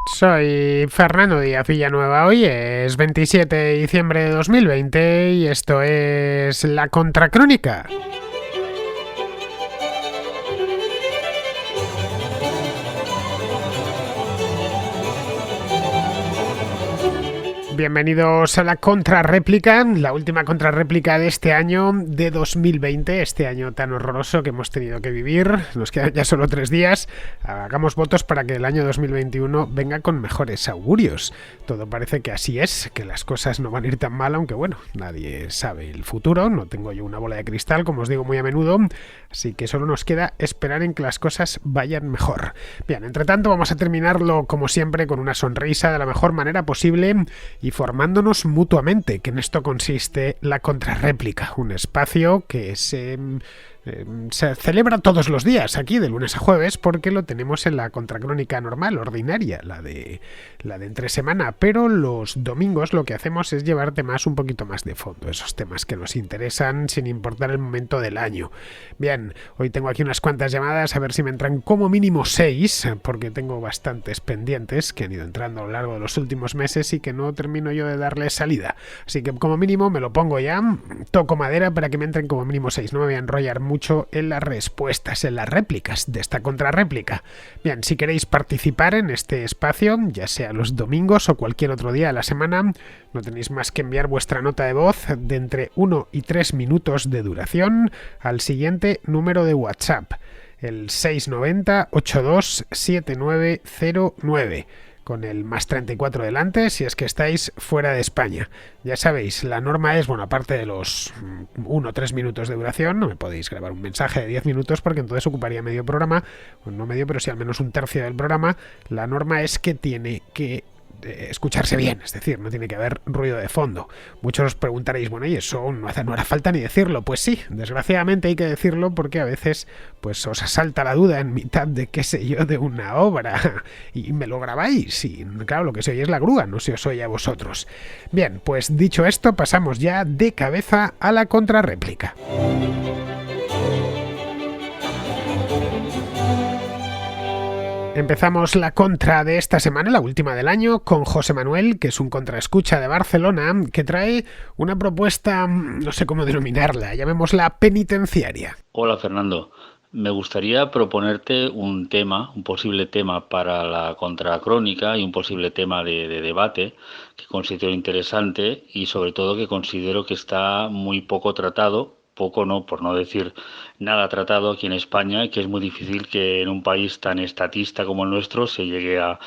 Soy Fernando Díaz Villanueva. Hoy es 27 de diciembre de 2020 y esto es La Contracrónica. Bienvenidos a la contrarréplica, la última contrarréplica de este año de 2020, este año tan horroroso que hemos tenido que vivir. Nos quedan ya solo 3 días. Hagamos votos para que el año 2021 venga con mejores augurios. Todo parece que así es, que las cosas no van a ir tan mal, aunque bueno, nadie sabe el futuro. No tengo yo una bola de cristal, como os digo muy a menudo, así que solo nos queda esperar en que las cosas vayan mejor. Bien, entre tanto vamos a terminarlo como siempre con una sonrisa de la mejor manera posible y formándonos mutuamente, que en esto consiste la contrarréplica, un espacio que se celebra todos los días aquí de lunes a jueves porque lo tenemos en la contracrónica normal, ordinaria, la de entre semana, pero los domingos lo que hacemos es llevar temas un poquito más de fondo, esos temas que nos interesan sin importar el momento del año. Bien, hoy tengo aquí unas cuantas llamadas, a ver si me entran como mínimo 6, porque tengo bastantes pendientes que han ido entrando a lo largo de los últimos meses y que no termino yo de darle salida, así que como mínimo me lo pongo ya, toco madera para que me entren como mínimo 6, no me voy a enrollar mucho en las respuestas, en las réplicas de esta contrarréplica. Bien, si queréis participar en este espacio, ya sea los domingos o cualquier otro día de la semana, no tenéis más que enviar vuestra nota de voz de entre 1 y 3 minutos de duración al siguiente número de WhatsApp, el 690 827909. Con el más 34 delante si es que estáis fuera de España. Ya sabéis, la norma es, bueno, aparte de los 1 o 3 minutos de duración, no me podéis grabar un mensaje de 10 minutos porque entonces ocuparía medio programa, bueno, no medio, pero sí al menos un tercio del programa. La norma es que tiene que escucharse bien, es decir, no tiene que haber ruido de fondo. Muchos os preguntaréis, bueno, y eso no hará falta ni decirlo. Pues sí, desgraciadamente hay que decirlo porque a veces pues os asalta la duda en mitad de, qué sé yo, de una obra y me lo grabáis y claro, lo que se oye es la grúa, no se os oye a vosotros. Bien, pues dicho esto, pasamos ya de cabeza a la contrarréplica. Empezamos la contra de esta semana, la última del año, con José Manuel, que es un contraescucha de Barcelona, que trae una propuesta, no sé cómo denominarla, llamémosla penitenciaria. Hola Fernando, me gustaría proponerte un posible tema para la contracrónica y un posible tema de debate que considero interesante y sobre todo que considero que está muy poco tratado. Poco no, por no decir nada tratado aquí en España, y que es muy difícil que en un país tan estatista como el nuestro se llegue a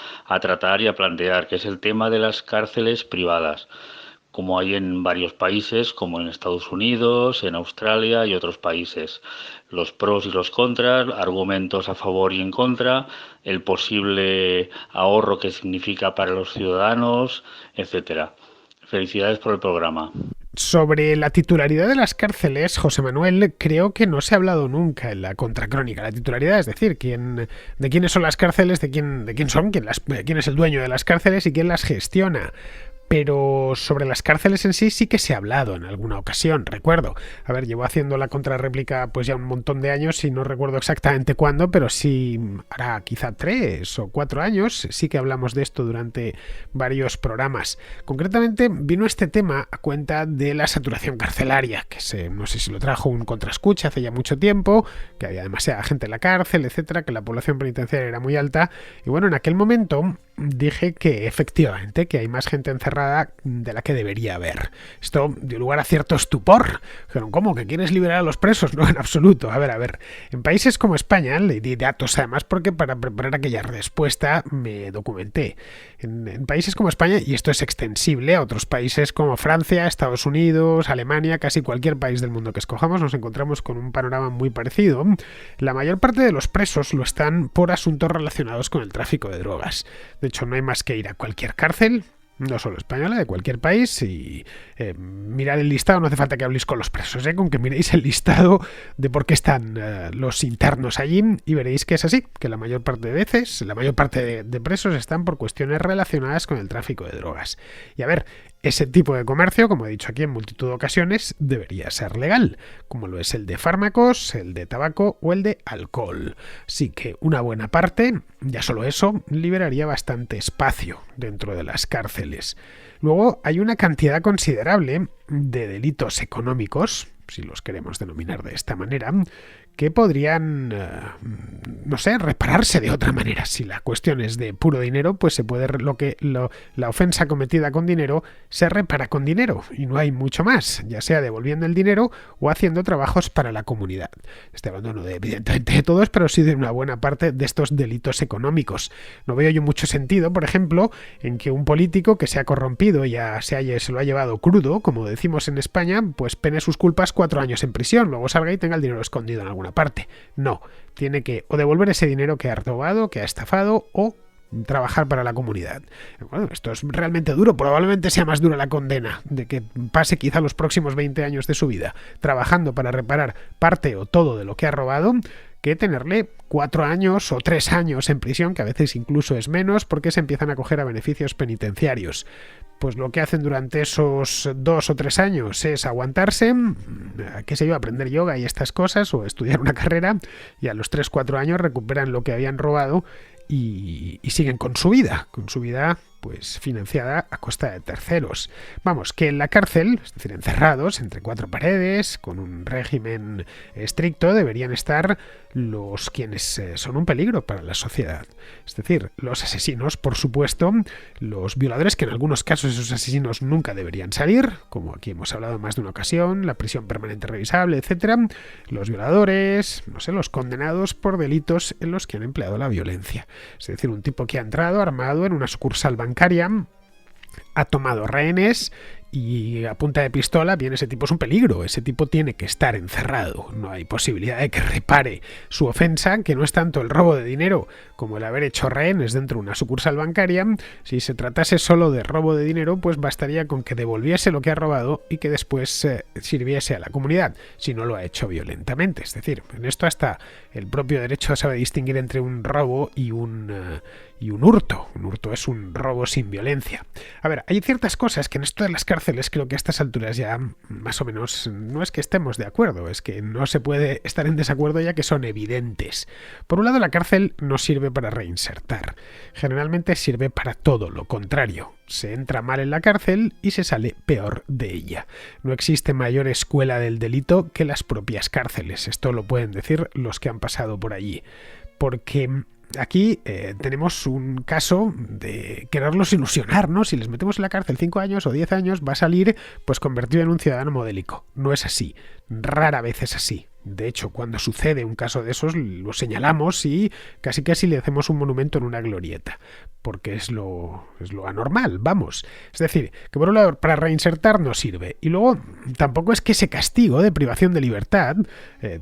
tratar y a plantear, que es el tema de las cárceles privadas, como hay en varios países, como en Estados Unidos, en Australia y otros países. Los pros y los contras, argumentos a favor y en contra, el posible ahorro que significa para los ciudadanos, etcétera. Felicidades por el programa. Sobre la titularidad de las cárceles, José Manuel, creo que no se ha hablado nunca en la contracrónica. La titularidad, es decir, de quiénes son las cárceles, de quién es el dueño de las cárceles y quién las gestiona. Pero sobre las cárceles en sí que se ha hablado en alguna ocasión, recuerdo. A ver, llevo haciendo la contrarréplica pues ya un montón de años y no recuerdo exactamente cuándo, pero sí hará quizá 3 o 4 años, sí que hablamos de esto durante varios programas. Concretamente vino este tema a cuenta de la saturación carcelaria, que no sé si lo trajo un contraescucha hace ya mucho tiempo, que había demasiada gente en la cárcel, etcétera, que la población penitenciaria era muy alta, y bueno, en aquel momento dije que efectivamente que hay más gente encerrada de la que debería haber. Esto dio lugar a cierto estupor. Dijeron, ¿cómo? ¿Que quieres liberar a los presos? No, en absoluto. A ver. En países como España, le di datos además porque para preparar aquella respuesta me documenté. En países como España, y esto es extensible a otros países como Francia, Estados Unidos, Alemania, casi cualquier país del mundo que escojamos, nos encontramos con un panorama muy parecido. La mayor parte de los presos lo están por asuntos relacionados con el tráfico de drogas. De hecho, no hay más que ir a cualquier cárcel, no solo española, de cualquier país, y mirar el listado. No hace falta que habléis con los presos, con que miréis el listado de por qué están los internos allí y veréis que es así, que la mayor parte de veces, la mayor parte de presos están por cuestiones relacionadas con el tráfico de drogas. Y a ver, Ese tipo de comercio, como he dicho aquí en multitud de ocasiones, debería ser legal, como lo es el de fármacos, el de tabaco o el de alcohol. Así que una buena parte, ya solo eso, liberaría bastante espacio dentro de las cárceles. Luego hay una cantidad considerable de delitos económicos, si los queremos denominar de esta manera, que podrían, no sé, repararse de otra manera. Si la cuestión es de puro dinero, pues se puede la ofensa cometida con dinero se repara con dinero y no hay mucho más, ya sea devolviendo el dinero o haciendo trabajos para la comunidad. Estoy hablando no evidentemente de todos, pero sí de una buena parte de estos delitos económicos. No veo yo mucho sentido, por ejemplo, en que un político que se ha corrompido y se lo ha llevado crudo, como decimos en España, pues pene sus culpas 4 años en prisión, luego salga y tenga el dinero escondido en alguna parte. No, tiene que o devolver ese dinero que ha robado, que ha estafado, o trabajar para la comunidad. Bueno, esto es realmente duro, probablemente sea más dura la condena de que pase quizá los próximos 20 años de su vida trabajando para reparar parte o todo de lo que ha robado, que tenerle 4 años o 3 años en prisión, que a veces incluso es menos, porque se empiezan a acoger a beneficios penitenciarios. Pues lo que hacen durante esos 2 o 3 años es aguantarse, qué sé yo, aprender yoga y estas cosas, o estudiar una carrera, y a los 3-4 años recuperan lo que habían robado y siguen con su vida pues financiada a costa de terceros. Vamos, que en la cárcel, es decir, encerrados entre 4 paredes, con un régimen estricto, deberían estar los quienes son un peligro para la sociedad. Es decir, los asesinos, por supuesto, los violadores, que en algunos casos esos asesinos nunca deberían salir, como aquí hemos hablado en más de una ocasión, la prisión permanente revisable, etcétera, los violadores, no sé, los condenados por delitos en los que han empleado la violencia. Es decir, un tipo que ha entrado armado en una sucursal bancaria, ha tomado rehenes y a punta de pistola, bien, ese tipo es un peligro, ese tipo tiene que estar encerrado, no hay posibilidad de que repare su ofensa, que no es tanto el robo de dinero como el haber hecho rehenes dentro de una sucursal bancaria. Si se tratase solo de robo de dinero, pues bastaría con que devolviese lo que ha robado y que después sirviese a la comunidad, si no lo ha hecho violentamente. Es decir, en esto hasta el propio derecho sabe distinguir entre un robo y un hurto. Un hurto es un robo sin violencia. A ver, hay ciertas cosas que en esto de las cárceles creo que a estas alturas ya más o menos no es que estemos de acuerdo, es que no se puede estar en desacuerdo ya que son evidentes. Por un lado, la cárcel no sirve para reinsertar. Generalmente sirve para todo lo contrario. Se entra mal en la cárcel y se sale peor de ella. No existe mayor escuela del delito que las propias cárceles. Esto lo pueden decir los que han pasado por allí. Porque aquí tenemos un caso de quererlos ilusionar, ¿no? Si les metemos en la cárcel 5 años o 10 años, va a salir pues convertido en un ciudadano modélico. No es así. Rara vez es así. De hecho, cuando sucede un caso de esos, lo señalamos y casi le hacemos un monumento en una glorieta, porque es lo anormal, vamos. Es decir, que por un lado para reinsertar no sirve, y luego tampoco es que ese castigo de privación de libertad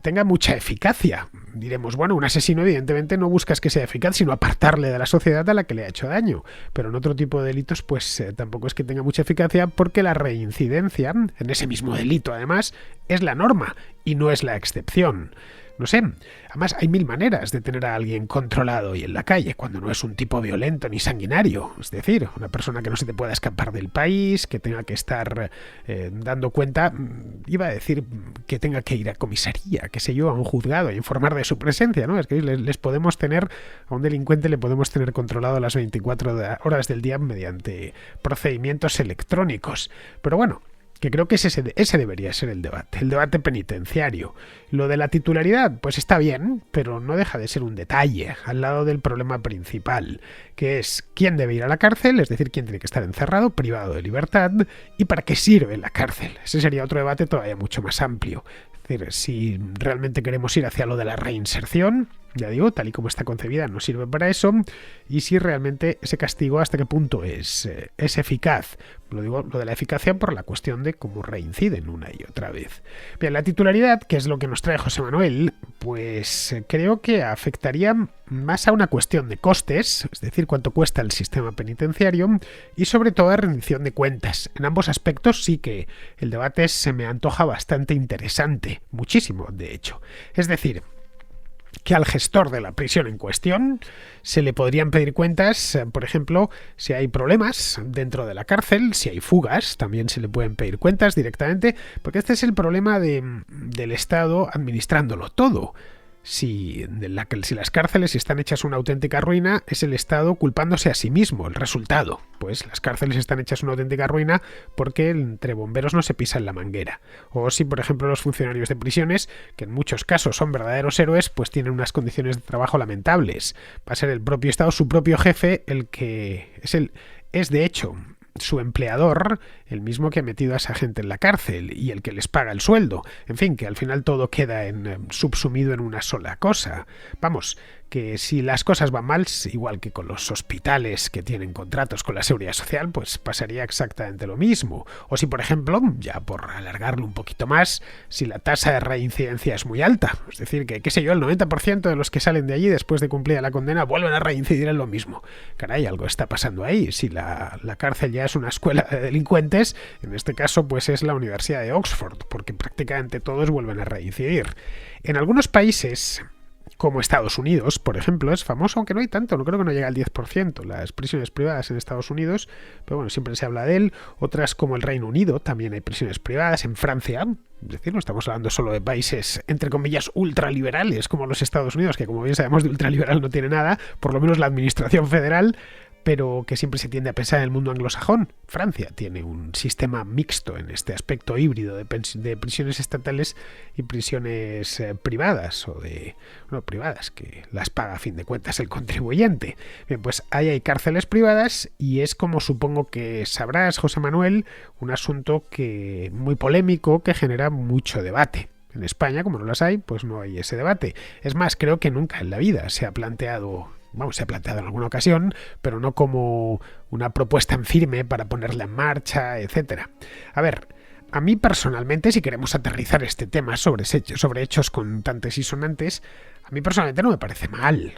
tenga mucha eficacia. Diremos, bueno, un asesino evidentemente no buscas que sea eficaz, sino apartarle de la sociedad a la que le ha hecho daño, pero en otro tipo de delitos pues tampoco es que tenga mucha eficacia, porque la reincidencia en ese mismo delito además es la norma y no es la excepción. No sé, además hay 1000 maneras de tener a alguien controlado y en la calle cuando no es un tipo violento ni sanguinario. Es decir, una persona que no se te pueda escapar del país, que tenga que estar dando cuenta, iba a decir que tenga que ir a comisaría, qué sé yo, a un juzgado e informar de su presencia, ¿no? Es que les podemos tener, a un delincuente le podemos tener controlado las 24 horas del día mediante procedimientos electrónicos. Pero bueno, que creo que ese debería ser el debate penitenciario. Lo de la titularidad, pues está bien, pero no deja de ser un detalle al lado del problema principal, que es quién debe ir a la cárcel, es decir, quién tiene que estar encerrado, privado de libertad, y para qué sirve la cárcel. Ese sería otro debate todavía mucho más amplio. Es decir, si realmente queremos ir hacia lo de la reinserción, ya digo, tal y como está concebida, no sirve para eso, y si realmente ese castigo hasta qué punto es eficaz. Lo digo, lo de la eficacia por la cuestión de cómo reinciden una y otra vez. Bien, la titularidad, que es lo que nos trae José Manuel, pues creo que afectaría más a una cuestión de costes, es decir, cuánto cuesta el sistema penitenciario, y sobre todo a rendición de cuentas. En ambos aspectos sí que el debate se me antoja bastante interesante, muchísimo de hecho. Es decir, que al gestor de la prisión en cuestión se le podrían pedir cuentas, por ejemplo, si hay problemas dentro de la cárcel, si hay fugas, también se le pueden pedir cuentas directamente, porque este es el problema del Estado administrándolo todo. Si las cárceles están hechas una auténtica ruina, es el Estado culpándose a sí mismo. El resultado, pues las cárceles están hechas una auténtica ruina porque entre bomberos no se pisa en la manguera. O si, por ejemplo, los funcionarios de prisiones, que en muchos casos son verdaderos héroes, pues tienen unas condiciones de trabajo lamentables. Va a ser el propio Estado, su propio jefe, el que es de hecho su empleador, el mismo que ha metido a esa gente en la cárcel y el que les paga el sueldo. En fin, que al final todo queda subsumido en una sola cosa. Vamos, que si las cosas van mal, igual que con los hospitales que tienen contratos con la Seguridad Social, pues pasaría exactamente lo mismo. O si, por ejemplo, ya por alargarlo un poquito más, si la tasa de reincidencia es muy alta, es decir, que, qué sé yo, el 90% de los que salen de allí después de cumplida la condena vuelven a reincidir en lo mismo. Caray, algo está pasando ahí. Si la cárcel ya es una escuela de delincuentes, en este caso pues es la Universidad de Oxford, porque prácticamente todos vuelven a reincidir. En algunos países, como Estados Unidos, por ejemplo, es famoso, aunque no hay tanto, no creo que no llega al 10%, las prisiones privadas en Estados Unidos, pero bueno, siempre se habla de él. Otras como el Reino Unido, también hay prisiones privadas, en Francia, es decir, no estamos hablando solo de países, entre comillas, ultraliberales como los Estados Unidos, que como bien sabemos de ultraliberal no tiene nada, por lo menos la administración federal, pero que siempre se tiende a pensar en el mundo anglosajón. Francia tiene un sistema mixto en este aspecto híbrido de prisiones estatales y prisiones privadas, privadas, que las paga a fin de cuentas el contribuyente. Bien, pues ahí hay cárceles privadas y es, como supongo que sabrás, José Manuel, un asunto que muy polémico, que genera mucho debate. En España, como no las hay, pues no hay ese debate. Es más, creo que nunca en la vida se ha planteado en alguna ocasión, pero no como una propuesta en firme para ponerla en marcha, etcétera. A ver, a mí personalmente, si queremos aterrizar este tema sobre hechos contantes y sonantes, a mí personalmente no me parece mal.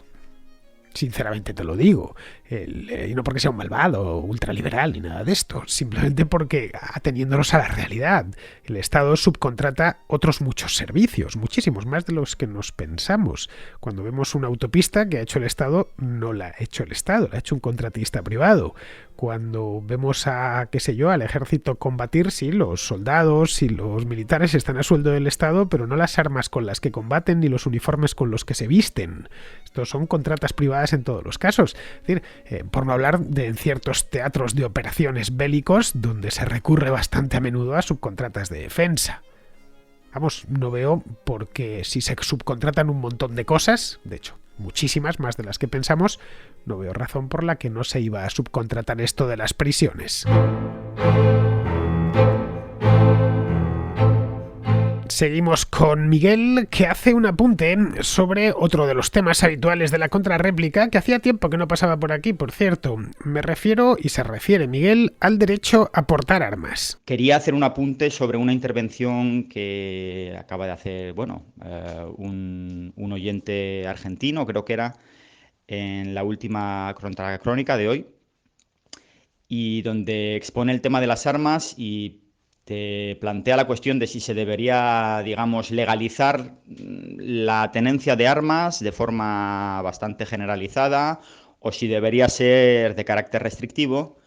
Sinceramente te lo digo, y no porque sea un malvado, ultraliberal ni nada de esto, simplemente porque, ateniéndonos a la realidad, el Estado subcontrata otros muchos servicios, muchísimos más de los que nos pensamos. Cuando vemos una autopista que ha hecho el Estado, no la ha hecho el Estado, la ha hecho un contratista privado. Cuando vemos al ejército combatir, sí, los soldados y los militares están a sueldo del Estado, pero no las armas con las que combaten ni los uniformes con los que se visten. Estos son contratas privadas en todos los casos. Es decir, por no hablar de ciertos teatros de operaciones bélicos donde se recurre bastante a menudo a subcontratas de defensa. Vamos, no veo por qué, si se subcontratan un montón de cosas, de hecho, muchísimas más de las que pensamos, no veo razón por la que no se iba a subcontratar esto de las prisiones. Seguimos con Miguel, que hace un apunte sobre otro de los temas habituales de la contrarréplica, que hacía tiempo que no pasaba por aquí, por cierto. Me refiero, y se refiere Miguel, al derecho a portar armas. Quería hacer un apunte sobre una intervención que acaba de hacer, un oyente argentino, creo que era, en la última contracrónica de hoy, y donde expone el tema de las armas y te plantea la cuestión de si se debería, digamos, legalizar la tenencia de armas de forma bastante generalizada o si debería ser de carácter restrictivo.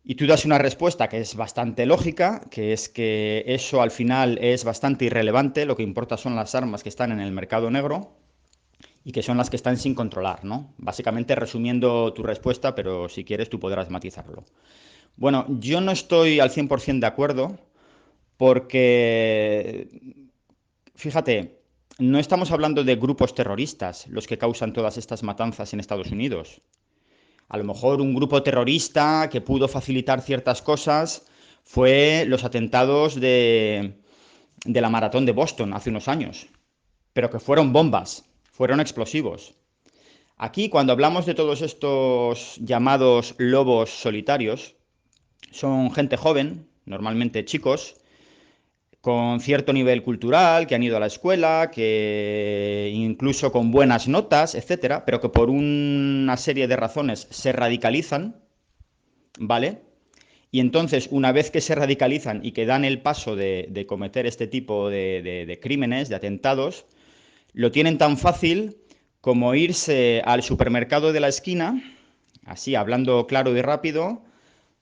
Y tú das una respuesta que es bastante lógica, que es que eso al final es bastante irrelevante, lo que importa son las armas que están en el mercado negro y que son las que están sin controlar, ¿no? Básicamente resumiendo tu respuesta, pero si quieres tú podrás matizarlo. Bueno, yo no estoy al 100% de acuerdo porque, fíjate, no estamos hablando de grupos terroristas los que causan todas estas matanzas en Estados Unidos. A lo mejor un grupo terrorista que pudo facilitar ciertas cosas fue los atentados de la maratón de Boston hace unos años, pero que fueron bombas, fueron explosivos. Aquí, cuando hablamos de todos estos llamados lobos solitarios, son gente joven, normalmente chicos, con cierto nivel cultural, que han ido a la escuela, que incluso con buenas notas, etcétera, pero que por una serie de razones se radicalizan, ¿vale? Y entonces, una vez que se radicalizan y que dan el paso de cometer este tipo de crímenes, de atentados, lo tienen tan fácil como irse al supermercado de la esquina, así hablando claro y rápido,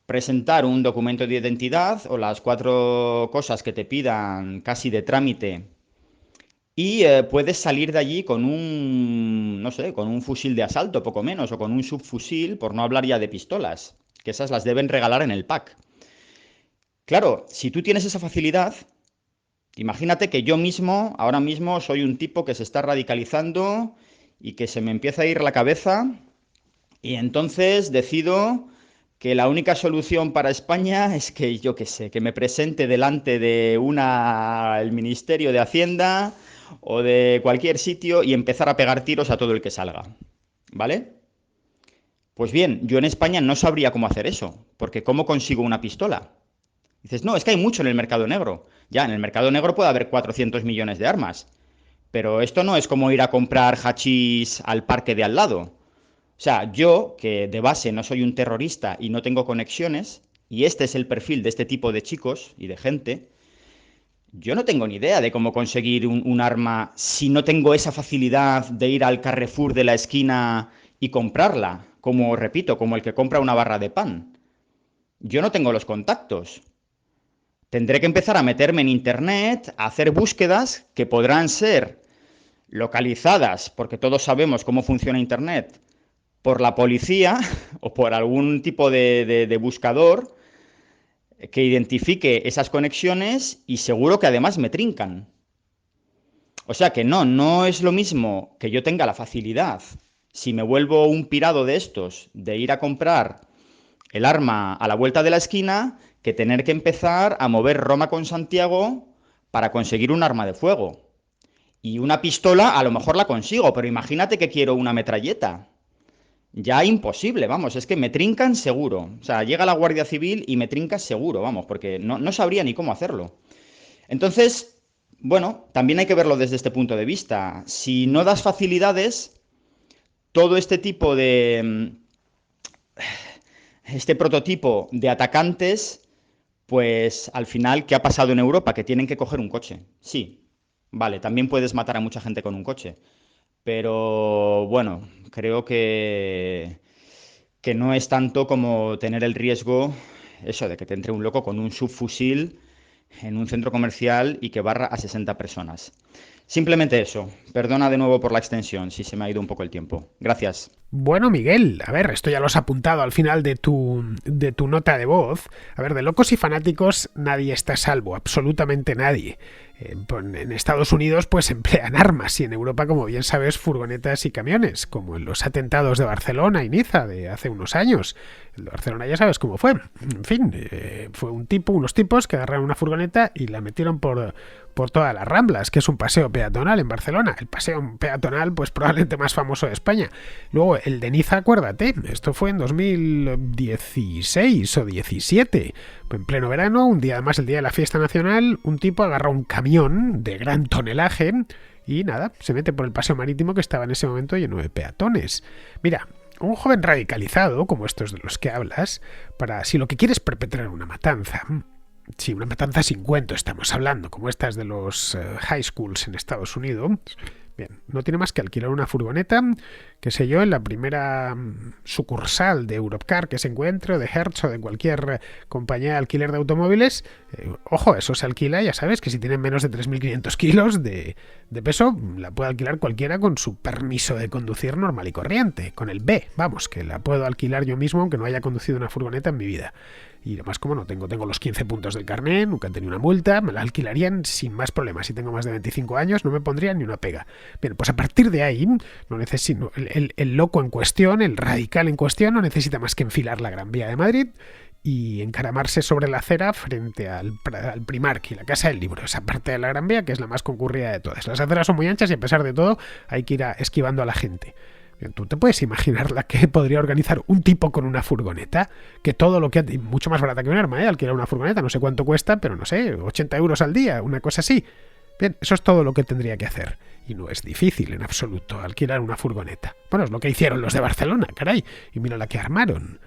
presentar un documento de identidad o las 4 cosas que te pidan casi de trámite y puedes salir de allí con un, no sé, con un fusil de asalto, poco menos, o con un subfusil, por no hablar ya de pistolas, que esas las deben regalar en el pack. Claro, si tú tienes esa facilidad, imagínate que yo mismo, ahora mismo, soy un tipo que se está radicalizando y que se me empieza a ir la cabeza y entonces decido que la única solución para España es que, yo qué sé, que me presente delante de el Ministerio de Hacienda o de cualquier sitio y empezar a pegar tiros a todo el que salga. ¿Vale? Pues bien, yo en España no sabría cómo hacer eso, porque ¿cómo consigo una pistola? Dices, no, es que hay mucho en el mercado negro. Ya, en el mercado negro puede haber 400 millones de armas, pero esto no es como ir a comprar hachís al parque de al lado. O sea, yo, que de base no soy un terrorista y no tengo conexiones, y este es el perfil de este tipo de chicos y de gente, yo no tengo ni idea de cómo conseguir un arma si no tengo esa facilidad de ir al Carrefour de la esquina y comprarla, como, repito, como el que compra una barra de pan. Yo no tengo los contactos. Tendré que empezar a meterme en internet, a hacer búsquedas que podrán ser localizadas, porque todos sabemos cómo funciona internet, por la policía o por algún tipo de buscador que identifique esas conexiones y seguro que además me trincan. O sea que no es lo mismo que yo tenga la facilidad, si me vuelvo un pirado de estos, de ir a comprar el arma a la vuelta de la esquina, que tener que empezar a mover Roma con Santiago para conseguir un arma de fuego. Y una pistola a lo mejor la consigo, pero imagínate que quiero una metralleta. Ya imposible, vamos, es que me trincan seguro. O sea, llega la Guardia Civil y me trinca seguro, vamos, porque no sabría ni cómo hacerlo. Entonces, bueno, también hay que verlo desde este punto de vista. Si no das facilidades, todo este tipo de... este prototipo de atacantes, pues al final, ¿qué ha pasado en Europa? Que tienen que coger un coche. Sí, vale, también puedes matar a mucha gente con un coche. Pero bueno, creo que no es tanto como tener el riesgo, eso, de que te entre un loco con un subfusil en un centro comercial y que barra a 60 personas. Simplemente eso. Perdona de nuevo por la extensión, si se me ha ido un poco el tiempo. Gracias. Bueno, Miguel, a ver, esto ya lo has apuntado al final de tu nota de voz. A ver, de locos y fanáticos nadie está a salvo, absolutamente nadie. En Estados Unidos pues emplean armas y en Europa, como bien sabes, furgonetas y camiones, como en los atentados de Barcelona y Niza de hace unos años. El de Barcelona ya sabes cómo fue. En fin, fue unos tipos que agarraron una furgoneta y la metieron por todas las Ramblas, que es un paseo peatonal en Barcelona. El paseo peatonal pues probablemente más famoso de España. Luego el de Niza, acuérdate, esto fue en 2016 o 17, en pleno verano, un día además el día de la fiesta nacional, un tipo agarra un camión de gran tonelaje y nada, se mete por el paseo marítimo que estaba en ese momento lleno de peatones. Mira, un joven radicalizado, como estos de los que hablas, para si lo que quiere es perpetrar una matanza, sí, una matanza sin cuento estamos hablando, como estas de los high schools en Estados Unidos. Bien, no tiene más que alquilar una furgoneta, qué sé yo, en la primera sucursal de Europcar que se encuentre, o de Hertz o de cualquier compañía de alquiler de automóviles. Ojo, eso se alquila, ya sabes, que si tienen menos de 3.500 kilos de peso, la puede alquilar cualquiera con su permiso de conducir normal y corriente, con el B, vamos, que la puedo alquilar yo mismo aunque no haya conducido una furgoneta en mi vida. Y además, como no tengo los 15 puntos del carnet, nunca he tenido una multa, me la alquilarían sin más problemas. Si tengo más de 25 años, no me pondrían ni una pega. Bien, pues a partir de ahí, no necesito, el loco en cuestión, el radical en cuestión, no necesita más que enfilar la Gran Vía de Madrid y encaramarse sobre la acera frente al Primark y la Casa del Libro, esa parte de la Gran Vía que es la más concurrida de todas. Las aceras son muy anchas y a pesar de todo hay que ir esquivando a la gente. Tú te puedes imaginar la que podría organizar un tipo con una furgoneta, que todo lo que... mucho más barata que un arma, alquilar una furgoneta, no sé cuánto cuesta, pero no sé, 80 euros al día, una cosa así. Bien, eso es todo lo que tendría que hacer. Y no es difícil en absoluto alquilar una furgoneta. Bueno, es lo que hicieron los de Barcelona, caray. Y mira la que armaron.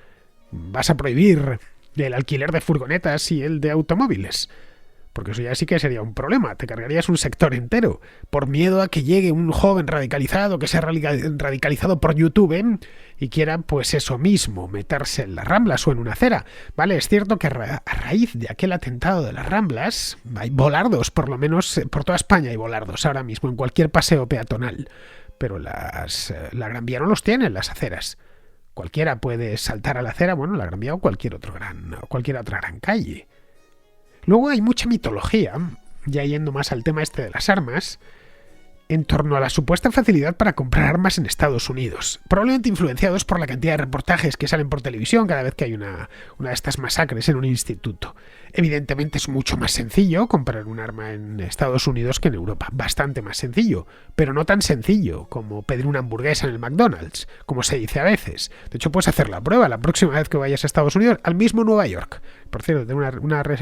¿Vas a prohibir el alquiler de furgonetas y el de automóviles? Porque eso ya sí que sería un problema. Te cargarías un sector entero por miedo a que llegue un joven radicalizado, que sea radicalizado por YouTube y quiera, pues eso mismo, meterse en las Ramblas o en una acera. Vale, es cierto que a raíz de aquel atentado de las Ramblas hay volardos, por lo menos por toda España hay volardos ahora mismo, en cualquier paseo peatonal. Pero la Gran Vía no los tiene en las aceras. Cualquiera puede saltar a la acera, bueno, la Gran Vía o cualquier otra gran calle. Luego hay mucha mitología, ya yendo más al tema este de las armas, en torno a la supuesta facilidad para comprar armas en Estados Unidos, probablemente influenciados por la cantidad de reportajes que salen por televisión cada vez que hay una de estas masacres en un instituto. Evidentemente es mucho más sencillo comprar un arma en Estados Unidos que en Europa, bastante más sencillo, pero no tan sencillo como pedir una hamburguesa en el McDonald's, como se dice a veces. De hecho, puedes hacer la prueba la próxima vez que vayas a Estados Unidos, al mismo Nueva York. Por cierto, tiene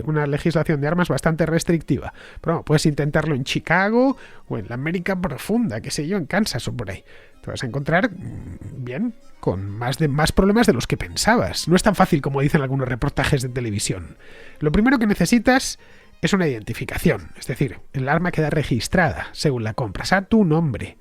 una legislación de armas bastante restrictiva. Pero bueno, puedes intentarlo en Chicago o en la América profunda, qué sé yo, en Kansas o por ahí. Te vas a encontrar, bien, con más problemas de los que pensabas. No es tan fácil como dicen algunos reportajes de televisión. Lo primero que necesitas es una identificación. Es decir, el arma queda registrada según la compras a tu nombre.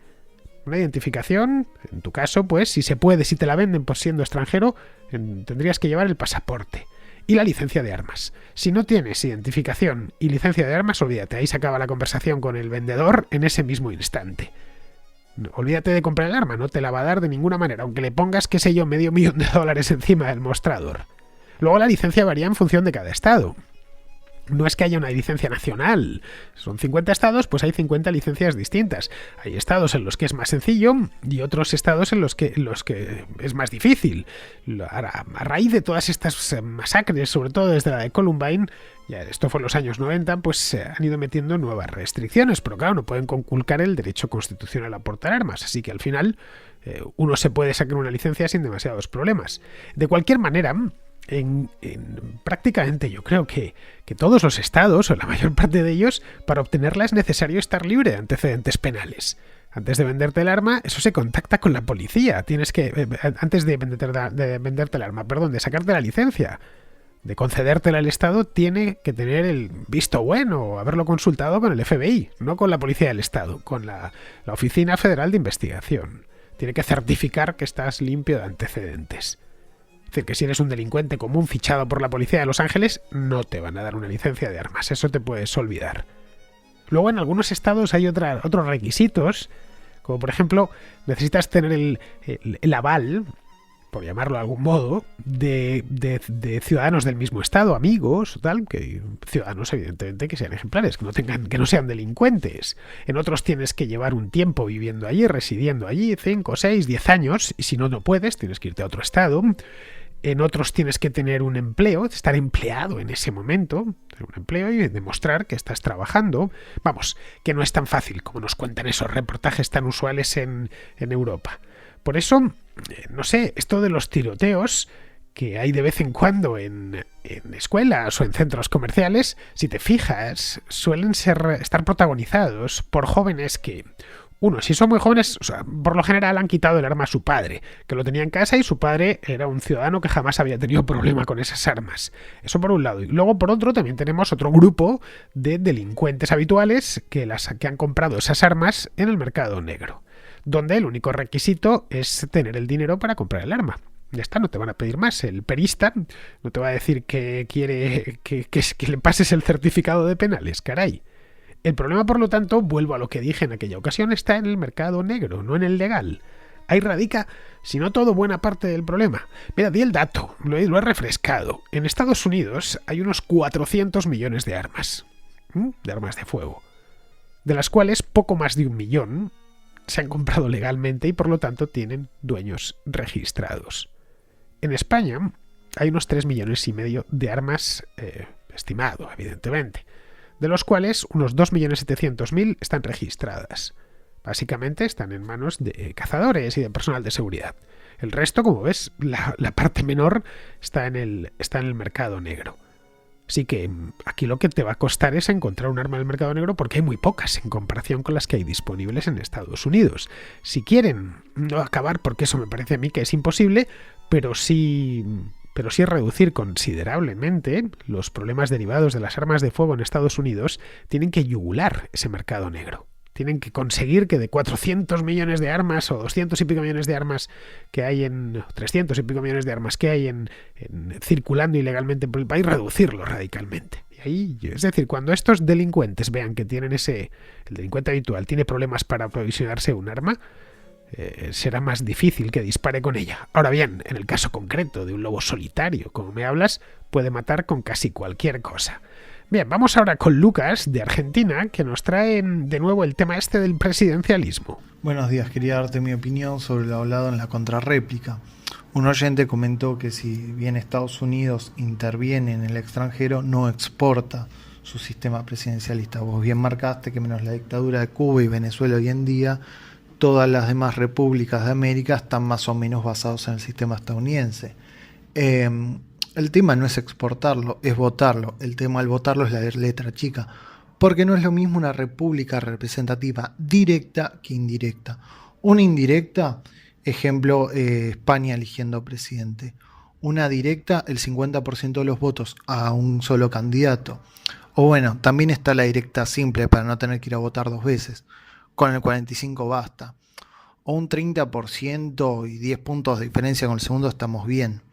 Una identificación, en tu caso, pues, si se puede, si te la venden por siendo extranjero, tendrías que llevar el pasaporte. Y la licencia de armas. Si no tienes identificación y licencia de armas, olvídate, ahí se acaba la conversación con el vendedor en ese mismo instante. Olvídate de comprar el arma, no te la va a dar de ninguna manera, aunque le pongas, qué sé yo, $500,000 encima del mostrador. Luego la licencia varía en función de cada estado. No es que haya una licencia nacional. Son 50 estados, pues hay 50 licencias distintas. Hay estados en los que es más sencillo y otros estados en los que es más difícil. A raíz de todas estas masacres, sobre todo desde la de Columbine, ya esto fue en los años 90, pues se han ido metiendo nuevas restricciones, pero claro, no pueden conculcar el derecho constitucional a portar armas, así que al final uno se puede sacar una licencia sin demasiados problemas. De cualquier manera, prácticamente yo creo que todos los estados, o la mayor parte de ellos, para obtenerla es necesario estar libre de antecedentes penales. Antes de venderte el arma, eso se contacta con la policía. Tienes que, antes de venderte el arma, de sacarte la licencia, de concedértela al Estado, tiene que tener el visto bueno o haberlo consultado con el FBI, no con la policía del Estado, con la Oficina Federal de Investigación. Tiene que certificar que estás limpio de antecedentes. Es decir, que si eres un delincuente común fichado por la policía de Los Ángeles, no te van a dar una licencia de armas, eso te puedes olvidar. Luego en algunos estados hay otros requisitos, como por ejemplo, necesitas tener el aval, por llamarlo de algún modo, de ciudadanos del mismo estado, amigos, tal, que ciudadanos evidentemente que sean ejemplares, que no sean delincuentes. En otros tienes que llevar un tiempo viviendo allí, residiendo allí, 5, 6, 10 años, y si no puedes, tienes que irte a otro estado. En otros tienes que tener un empleo, estar empleado en ese momento, tener un empleo y demostrar que estás trabajando. Vamos, que no es tan fácil como nos cuentan esos reportajes tan usuales en Europa. Por eso, no sé, esto de los tiroteos que hay de vez en cuando en escuelas o en centros comerciales, si te fijas, suelen estar protagonizados por jóvenes que, si son muy jóvenes, o sea, por lo general han quitado el arma a su padre, que lo tenía en casa y su padre era un ciudadano que jamás había tenido problema con esas armas. Eso por un lado. Y luego por otro también tenemos otro grupo de delincuentes habituales que han comprado esas armas en el mercado negro, donde el único requisito es tener el dinero para comprar el arma. Ya está, no te van a pedir más. El perista no te va a decir que quiere que le pases el certificado de penales, caray. El problema, por lo tanto, vuelvo a lo que dije en aquella ocasión, está en el mercado negro, no en el legal. Ahí radica, si no todo, buena parte del problema. Mira, di el dato, lo he refrescado. En Estados Unidos hay unos 400 millones de armas de fuego, de las cuales poco más de 1 millón se han comprado legalmente y por lo tanto tienen dueños registrados. En España hay unos 3,5 millones de armas, estimado, evidentemente, de los cuales unos 2.700.000 están registradas. Básicamente están en manos de cazadores y de personal de seguridad. El resto, como ves, la parte menor está en el mercado negro. Así que aquí lo que te va a costar es encontrar un arma en el mercado negro porque hay muy pocas en comparación con las que hay disponibles en Estados Unidos. Si quieren no acabar, porque eso me parece a mí que es imposible, pero sí pero sí reducir considerablemente los problemas derivados de las armas de fuego en Estados Unidos, tienen que yugular ese mercado negro. Tienen que conseguir que de 400 millones de armas o 200 y pico millones de armas que hay 300 y pico millones de armas que hay circulando ilegalmente por el país, reducirlo radicalmente. Y ahí, es decir, cuando estos delincuentes vean que tienen el delincuente habitual tiene problemas para aprovisionarse un arma, será más difícil que dispare con ella. Ahora bien, en el caso concreto de un lobo solitario, como me hablas, puede matar con casi cualquier cosa. Bien, vamos ahora con Lucas, de Argentina, que nos trae de nuevo el tema este del presidencialismo. Buenos días, quería darte mi opinión sobre lo hablado en la contrarréplica. Un oyente comentó que si bien Estados Unidos interviene en el extranjero, no exporta su sistema presidencialista. Vos bien marcaste que menos la dictadura de Cuba y Venezuela hoy en día, todas las demás repúblicas de América están más o menos basados en el sistema estadounidense. El tema no es exportarlo, es votarlo. El tema al votarlo es la letra chica, porque no es lo mismo una república representativa directa que indirecta. Una indirecta, ejemplo, España eligiendo presidente. Una directa, el 50% de los votos a un solo candidato. O bueno, también está la directa simple para no tener que ir a votar dos veces. Con el 45 basta. O un 30% y 10 puntos de diferencia con el segundo estamos bien.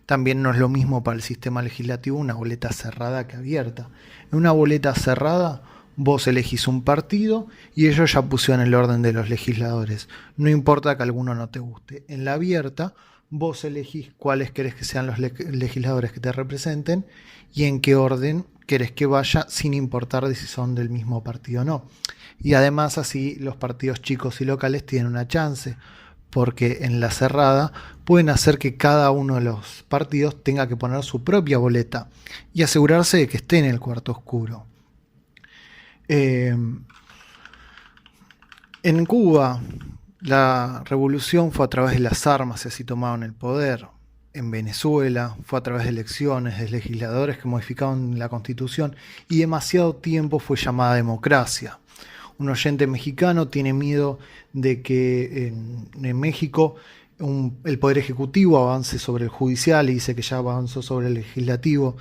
También no es lo mismo para el sistema legislativo una boleta cerrada que abierta. En una boleta cerrada vos elegís un partido y ellos ya pusieron el orden de los legisladores. No importa que alguno no te guste. En la abierta vos elegís cuáles querés que sean los legisladores que te representen y en qué orden querés que vaya, sin importar de si son del mismo partido o no. Y además así los partidos chicos y locales tienen una chance, porque en la cerrada pueden hacer que cada uno de los partidos tenga que poner su propia boleta y asegurarse de que esté en el cuarto oscuro. En Cuba la revolución fue a través de las armas y así tomaron el poder. En Venezuela fue a través de elecciones, de legisladores que modificaron la constitución y demasiado tiempo fue llamada democracia. Un oyente mexicano tiene miedo de que en México el Poder Ejecutivo avance sobre el Judicial y dice que ya avanzó sobre el Legislativo.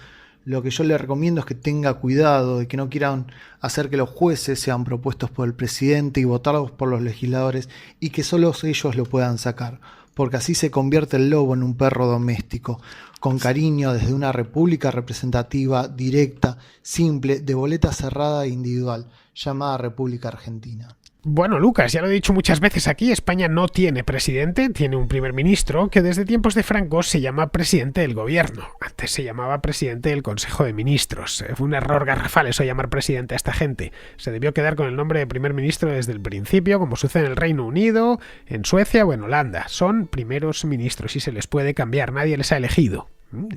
Lo que yo le recomiendo es que tenga cuidado de que no quieran hacer que los jueces sean propuestos por el presidente y votados por los legisladores y que solo ellos lo puedan sacar, porque así se convierte el lobo en un perro doméstico, con cariño desde una república representativa, directa, simple, de boleta cerrada e individual, llamada República Argentina. Bueno, Lucas, ya lo he dicho muchas veces aquí, España no tiene presidente, tiene un primer ministro que desde tiempos de Franco se llama presidente del gobierno. Antes se llamaba presidente del Consejo de Ministros. Fue un error garrafal eso, llamar presidente a esta gente. Se debió quedar con el nombre de primer ministro desde el principio, como sucede en el Reino Unido, en Suecia o en Holanda. Son primeros ministros y se les puede cambiar, nadie les ha elegido.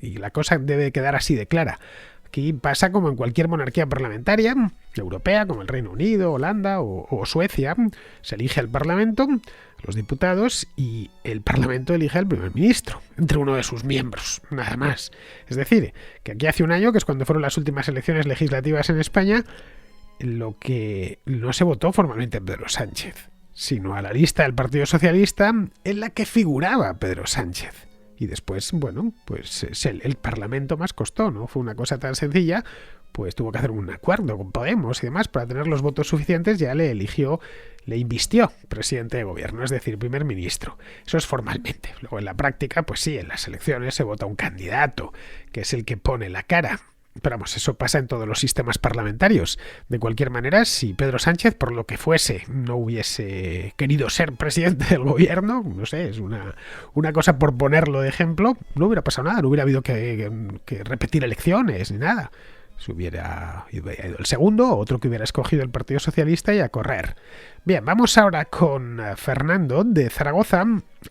Y la cosa debe quedar así de clara. Aquí pasa como en cualquier monarquía parlamentaria europea, como el Reino Unido, Holanda o Suecia. Se elige al Parlamento, los diputados, y el Parlamento elige al primer ministro, entre uno de sus miembros, nada más. Es decir, que aquí hace un año, que es cuando fueron las últimas elecciones legislativas en España, lo que no se votó formalmente Pedro Sánchez, sino a la lista del Partido Socialista en la que figuraba Pedro Sánchez. Y después, bueno, pues el Parlamento más costó, ¿no? Fue una cosa tan sencilla, pues tuvo que hacer un acuerdo con Podemos y demás para tener los votos suficientes, ya le invistió presidente de gobierno, es decir, primer ministro. Eso es formalmente. Luego en la práctica, pues sí, en las elecciones se vota un candidato, que es el que pone la cara. Pero vamos, eso pasa en todos los sistemas parlamentarios. De cualquier manera, si Pedro Sánchez, por lo que fuese, no hubiese querido ser presidente del gobierno, no sé, es una cosa por ponerlo de ejemplo, no hubiera pasado nada, no hubiera habido que repetir elecciones ni nada. Se hubiera ido el segundo, otro que hubiera escogido el Partido Socialista y a correr. Bien, vamos ahora con Fernando de Zaragoza,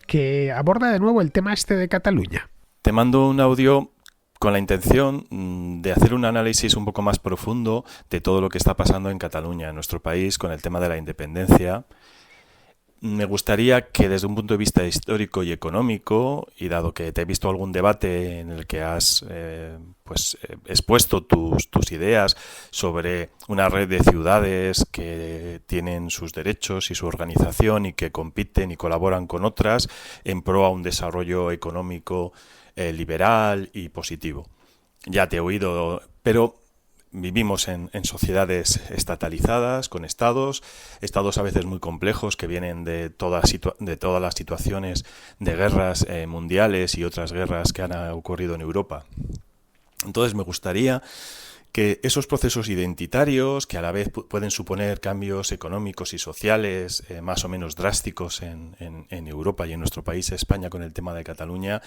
que aborda de nuevo el tema este de Cataluña. Te mando un audio con la intención de hacer un análisis un poco más profundo de todo lo que está pasando en Cataluña, en nuestro país, con el tema de la independencia. Me gustaría que desde un punto de vista histórico y económico, y dado que te he visto algún debate en el que has expuesto tus ideas sobre una red de ciudades que tienen sus derechos y su organización y que compiten y colaboran con otras en pro a un desarrollo económico liberal y positivo. Ya te he oído, pero vivimos en sociedades estatalizadas, con estados a veces muy complejos que vienen de todas las situaciones de guerras mundiales y otras guerras que han ocurrido en Europa. Entonces me gustaría que esos procesos identitarios, que a la vez pueden suponer cambios económicos y sociales más o menos drásticos en Europa y en nuestro país, España, con el tema de Cataluña,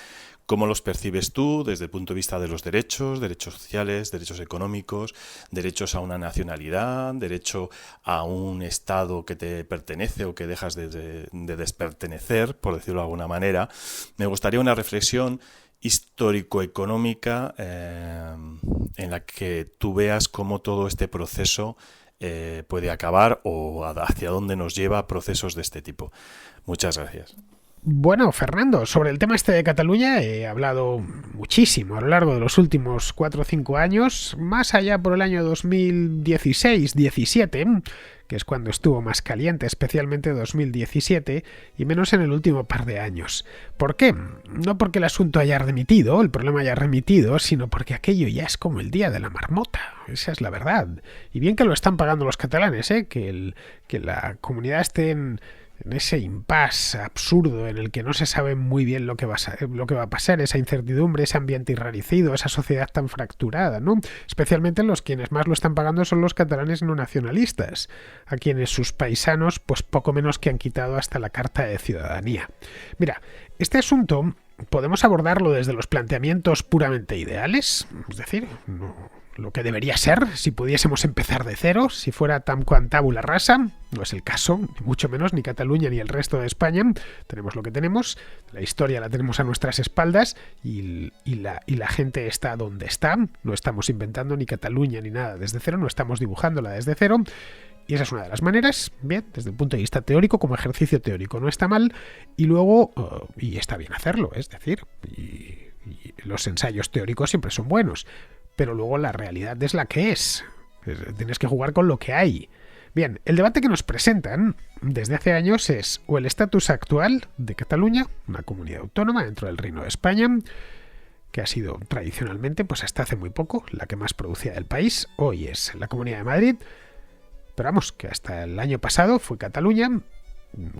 ¿cómo los percibes tú desde el punto de vista de los derechos sociales, derechos económicos, derechos a una nacionalidad, derecho a un Estado que te pertenece o que dejas de despertenecer, por decirlo de alguna manera? Me gustaría una reflexión histórico-económica en la que tú veas cómo todo este proceso puede acabar o hacia dónde nos lleva procesos de este tipo. Muchas gracias. Bueno, Fernando, sobre el tema este de Cataluña he hablado muchísimo a lo largo de los últimos 4 o 5 años, más allá por el año 2016-17, que es cuando estuvo más caliente, especialmente 2017, y menos en el último par de años. ¿Por qué? No porque el asunto haya remitido, el problema haya remitido, sino porque aquello ya es como el día de la marmota. Esa es la verdad. Y bien que lo están pagando los catalanes, que la comunidad esté en ese impasse absurdo en el que no se sabe muy bien lo que va a pasar, esa incertidumbre, ese ambiente enrarecido, esa sociedad tan fracturada, ¿no? Especialmente quienes más lo están pagando son los catalanes no nacionalistas, a quienes sus paisanos pues poco menos que han quitado hasta la carta de ciudadanía. Mira, este asunto podemos abordarlo desde los planteamientos puramente ideales, es decir, lo que debería ser si pudiésemos empezar de cero, si fuera tam quam tabula rasa. No es el caso, ni mucho menos, ni Cataluña ni el resto de España. Tenemos lo que tenemos, la historia la tenemos a nuestras espaldas y la gente está donde está. No estamos inventando ni Cataluña ni nada desde cero, no estamos dibujándola desde cero. Y esa es una de las maneras, bien, desde el punto de vista teórico, como ejercicio teórico no está mal, y luego, y está bien hacerlo, es decir, y los ensayos teóricos siempre son buenos, pero luego la realidad es la que es. Tienes que jugar con lo que hay. Bien, el debate que nos presentan desde hace años es o el estatus actual de Cataluña, una comunidad autónoma dentro del Reino de España, que ha sido tradicionalmente, pues hasta hace muy poco, la que más producía del país, hoy es la Comunidad de Madrid, pero vamos, que hasta el año pasado fue Cataluña,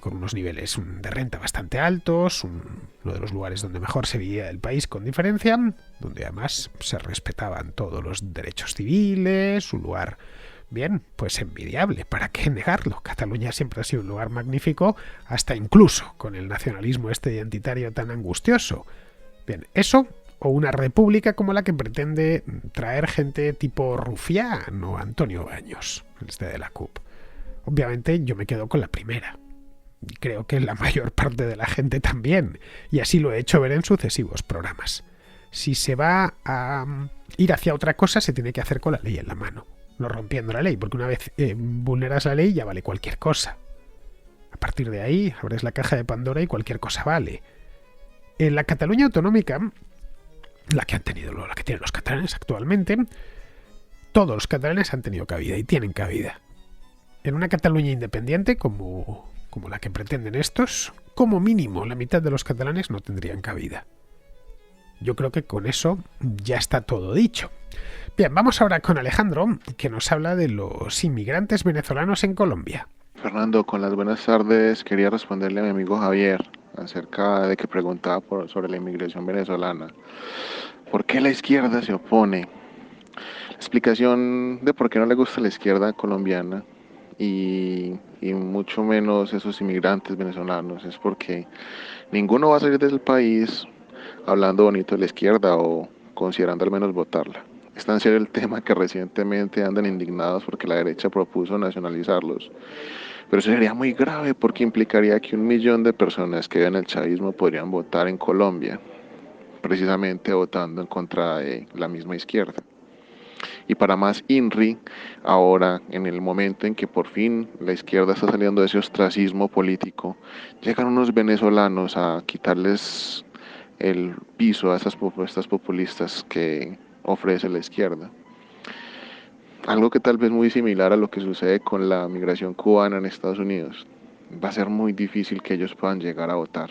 con unos niveles de renta bastante altos, uno de los lugares donde mejor se vivía el país con diferencia, donde además se respetaban todos los derechos civiles, un lugar, bien, pues envidiable, ¿para qué negarlo? Cataluña siempre ha sido un lugar magnífico, hasta incluso con el nacionalismo este identitario tan angustioso. Bien, eso o una república como la que pretende traer gente tipo Rufián o Antonio Baños, este de la CUP. Obviamente yo me quedo con la primera. Y creo que la mayor parte de la gente también, y así lo he hecho ver en sucesivos programas. Si se va a ir hacia otra cosa, se tiene que hacer con la ley en la mano, no rompiendo la ley, porque una vez vulneras la ley ya vale cualquier cosa. A partir de ahí abres la caja de Pandora y cualquier cosa vale. En la Cataluña autonómica, la que tienen los catalanes actualmente, todos los catalanes han tenido cabida y tienen cabida. En una Cataluña independiente como la que pretenden estos, como mínimo la mitad de los catalanes no tendrían cabida. Yo creo que con eso ya está todo dicho. Bien, vamos ahora con Alejandro, que nos habla de los inmigrantes venezolanos en Colombia. Fernando, con las buenas tardes, quería responderle a mi amigo Javier acerca de que preguntaba sobre la inmigración venezolana. ¿Por qué la izquierda se opone? La explicación de por qué no le gusta la izquierda colombiana y mucho menos esos inmigrantes venezolanos es porque ninguno va a salir del país hablando bonito de la izquierda o considerando al menos votarla. Es tan serio el tema que recientemente andan indignados porque la derecha propuso nacionalizarlos. Pero eso sería muy grave porque implicaría que 1 millón de personas que ven el chavismo podrían votar en Colombia, precisamente votando en contra de la misma izquierda. Y para más INRI, ahora en el momento en que por fin la izquierda está saliendo de ese ostracismo político, llegan unos venezolanos a quitarles el piso a esas propuestas populistas que ofrece la izquierda. Algo que tal vez muy similar a lo que sucede con la migración cubana en Estados Unidos. Va a ser muy difícil que ellos puedan llegar a votar.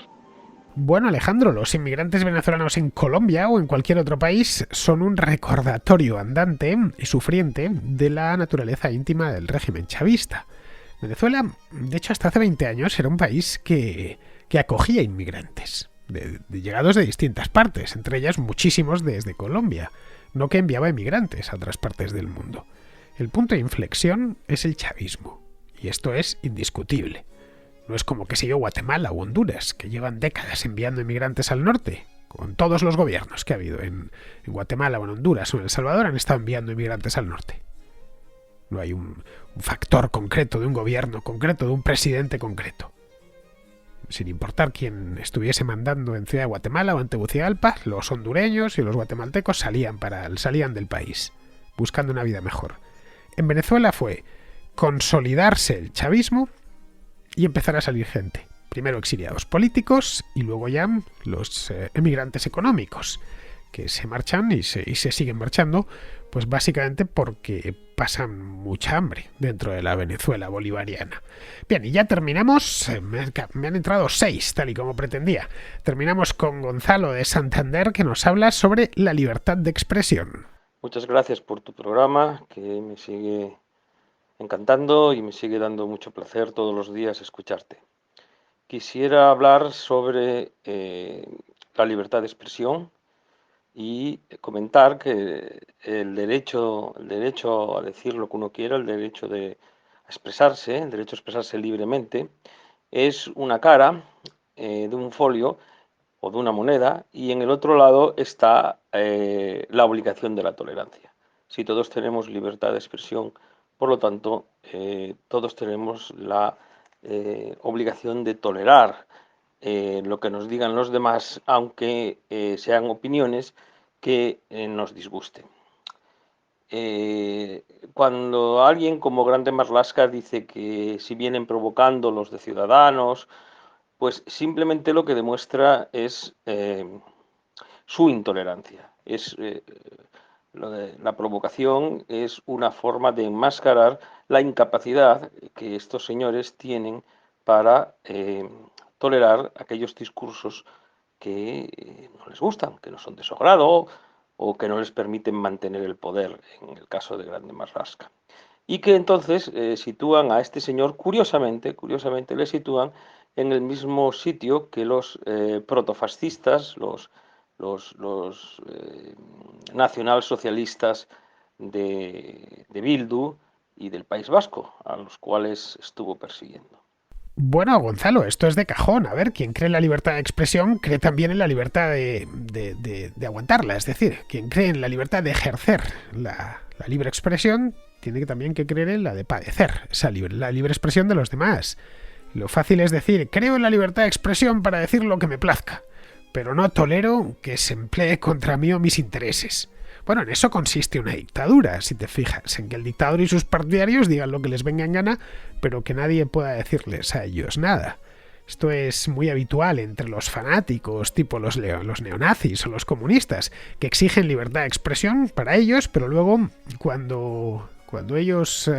Bueno, Alejandro, los inmigrantes venezolanos en Colombia o en cualquier otro país son un recordatorio andante y sufriente de la naturaleza íntima del régimen chavista. Venezuela, de hecho, hasta hace 20 años era un país que acogía inmigrantes, de llegados de distintas partes, entre ellas muchísimos desde Colombia, no que enviaba inmigrantes a otras partes del mundo. El punto de inflexión es el chavismo, y esto es indiscutible. No es como, Guatemala o Honduras, que llevan décadas enviando inmigrantes al norte. Con todos los gobiernos que ha habido en Guatemala o en Honduras o en El Salvador han estado enviando inmigrantes al norte. No hay un factor concreto de un gobierno concreto, de un presidente concreto. Sin importar quién estuviese mandando en Ciudad de Guatemala o en Tegucigalpa, los hondureños y los guatemaltecos salían del país, buscando una vida mejor. En Venezuela fue consolidarse el chavismo y empezar a salir gente. Primero exiliados políticos y luego ya los emigrantes económicos, que se marchan y se siguen marchando, pues básicamente porque pasan mucha hambre dentro de la Venezuela bolivariana. Bien, y ya terminamos. Me han entrado 6, tal y como pretendía. Terminamos con Gonzalo de Santander, que nos habla sobre la libertad de expresión. Muchas gracias por tu programa, que me sigue encantando y me sigue dando mucho placer todos los días escucharte. Quisiera hablar sobre la libertad de expresión y comentar que el derecho a decir lo que uno quiera, el derecho a expresarse libremente, es una cara de un folio o de una moneda, y en el otro lado está la obligación de la tolerancia. Si todos tenemos libertad de expresión, por lo tanto, todos tenemos la obligación de tolerar lo que nos digan los demás, aunque sean opiniones que nos disgusten. Cuando alguien como Grande Marlaska dice que si vienen provocando los de Ciudadanos, pues simplemente lo que demuestra es su intolerancia. La provocación es una forma de enmascarar la incapacidad que estos señores tienen para tolerar aquellos discursos que no les gustan, que no son de su agrado o que no les permiten mantener el poder, en el caso de Grande Marlaska. Y que entonces sitúan a este señor, curiosamente le sitúan en el mismo sitio que los protofascistas, los nacionalsocialistas de Bildu y del País Vasco, a los cuales estuvo persiguiendo. Bueno, Gonzalo, esto es de cajón. A ver, quien cree en la libertad de expresión cree también en la libertad de aguantarla. Es decir, quien cree en la libertad de ejercer la libre expresión tiene también que creer en la de padecer la libre expresión de los demás. Lo fácil es decir, creo en la libertad de expresión para decir lo que me plazca, pero no tolero que se emplee contra mí o mis intereses. Bueno, en eso consiste una dictadura, si te fijas, en que el dictador y sus partidarios digan lo que les venga en gana, pero que nadie pueda decirles a ellos nada. Esto es muy habitual entre los fanáticos, tipo los neonazis o los comunistas, que exigen libertad de expresión para ellos, pero luego, cuando ellos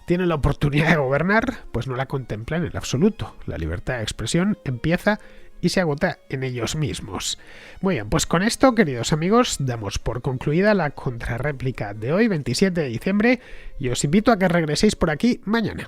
tienen la oportunidad de gobernar, pues no la contemplan en absoluto. La libertad de expresión empieza y se agota en ellos mismos. Muy bien, pues con esto, queridos amigos, damos por concluida la contrarréplica de hoy, 27 de diciembre, y os invito a que regreséis por aquí mañana.